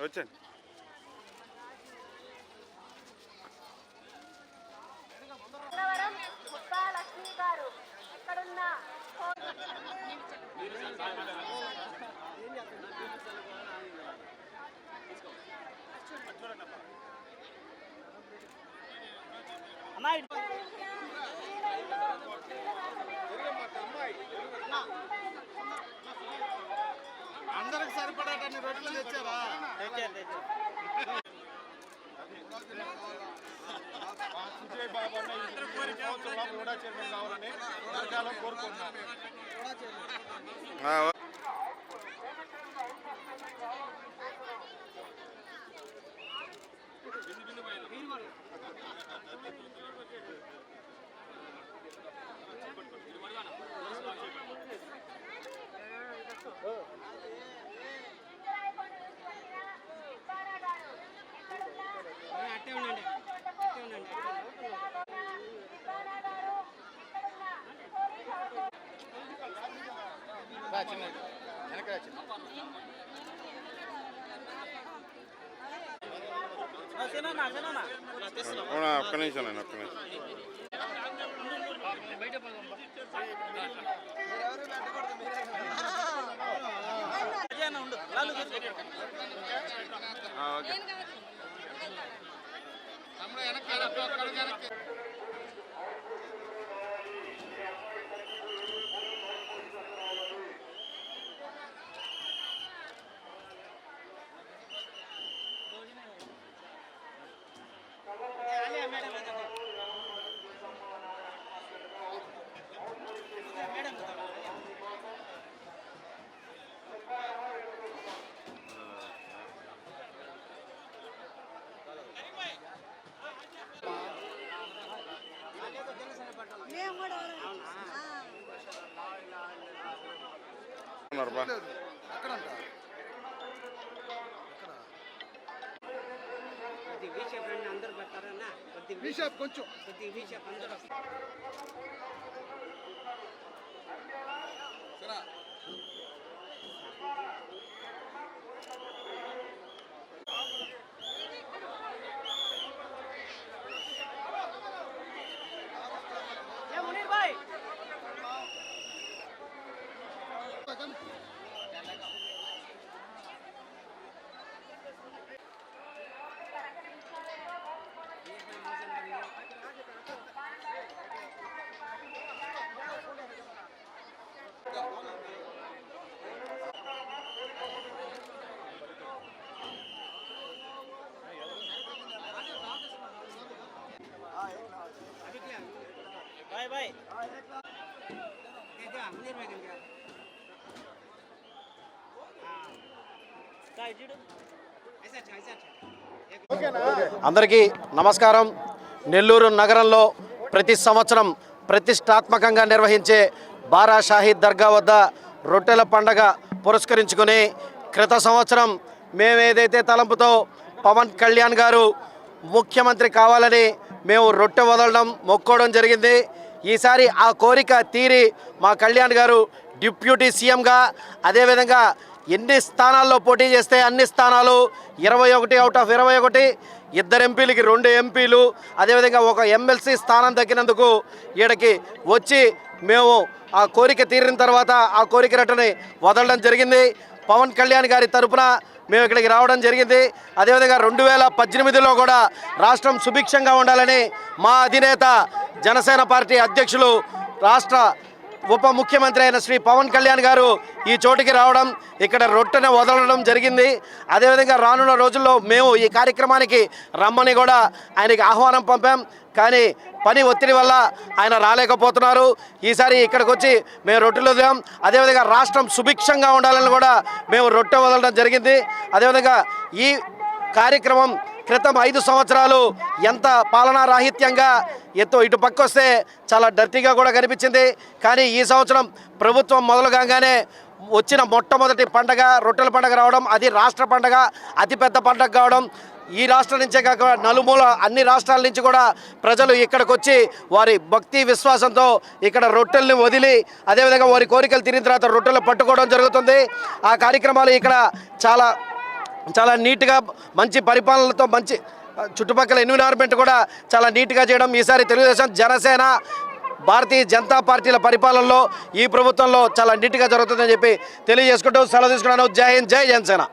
వచ్చండి. లక్ష్మి గారు ఎక్కడున్నా అందరికి సరిపడేటన్ని రొట్టెలు తెచ్చారా? సుజయ్ బాబు కూడా చైర్మన్ కావాలని కోరుకుంటున్నాను. ఒక్క నిమిషం నేను ఒక్క నిమిషం. కొంచెం అందరికీ నమస్కారం. నెల్లూరు నగరంలో ప్రతి సంవత్సరం ప్రతిష్టాత్మకంగా నిర్వహించే బారా షాహీద్ దర్గా వద్ద రొట్టెల పండగ పురస్కరించుకుని క్రిత సంవత్సరం మేమేదైతే తలంపుతో పవన్ కళ్యాణ్ గారు ముఖ్యమంత్రి కావాలని మేము రొట్టె వదలడం మొక్కోవడం జరిగింది. ఈసారి ఆ కోరిక తీరి మా కళ్యాణ్ గారు డిప్యూటీ సీఎంగా అదేవిధంగా ఎన్ని స్థానాల్లో పోటీ చేస్తే అన్ని స్థానాలు 21 అవుట్ ఆఫ్ 21, 2 ఎంపీలకి 2 ఎంపీలు, అదేవిధంగా ఒక ఎమ్మెల్సీ స్థానం దక్కినందుకు ఈడకి వచ్చి మేము ఆ కోరిక తీరిన తర్వాత ఆ కోరిక రట్టని వదలడం జరిగింది. పవన్ కళ్యాణ్ గారి తరపున మేము ఇక్కడికి రావడం జరిగింది. అదేవిధంగా 2018లో కూడా రాష్ట్రం సుభిక్షంగా ఉండాలని మా అధినేత జనసేన పార్టీ అధ్యక్షులు రాష్ట్ర ఉప ముఖ్యమంత్రి అయిన శ్రీ పవన్ కళ్యాణ్ గారు ఈ చోటికి రావడం, ఇక్కడ రొట్టెను వదలడం జరిగింది. అదేవిధంగా రానున్న రోజుల్లో మేము ఈ కార్యక్రమానికి రమ్మని కూడా ఆయనకి ఆహ్వానం పంపాం. కానీ పని ఒత్తిడి వల్ల ఆయన రాలేకపోతున్నారు. ఈసారి ఇక్కడికి వచ్చి మేము రొట్టెలు వదిలాం. అదేవిధంగా రాష్ట్రం సుభిక్షంగా ఉండాలని కూడా మేము రొట్టె వదలడం జరిగింది. అదేవిధంగా ఈ కార్యక్రమం క్రితం 5 సంవత్సరాలు ఎంత పాలనా రాహిత్యంగా ఇటు పక్క వస్తే చాలా డర్టీగా కూడా కనిపించింది. కానీ ఈ సంవత్సరం ప్రభుత్వం మొదలు కాగానే వచ్చిన మొట్టమొదటి పండగ రొట్టెల పండగ రావడం, అది రాష్ట్ర పండగ, అతిపెద్ద పండగ కావడం, ఈ రాష్ట్రం నుంచే కాక నలుమూల అన్ని రాష్ట్రాల నుంచి కూడా ప్రజలు ఇక్కడికి వచ్చి వారి భక్తి విశ్వాసంతో ఇక్కడ రొట్టెల్ని వదిలి అదేవిధంగా వారి కోరికలు తీరిన తర్వాత రొట్టెలు పట్టుకోవడం జరుగుతుంది. ఆ కార్యక్రమాలు ఇక్కడ చాలా చాలా నీట్గా మంచి పరిపాలనలతో మంచి చుట్టుపక్కల ఎన్విరాన్మెంట్ కూడా చాలా నీట్గా చేయడం ఈసారి తెలుగుదేశం జనసేన భారతీయ జనతా పార్టీల పరిపాలనలో ఈ ప్రభుత్వంలో చాలా నీట్గా జరుగుతుందని చెప్పి తెలియజేసుకుంటూ సెలవు తీసుకున్నాను. జై హింద్, జై జనసేన.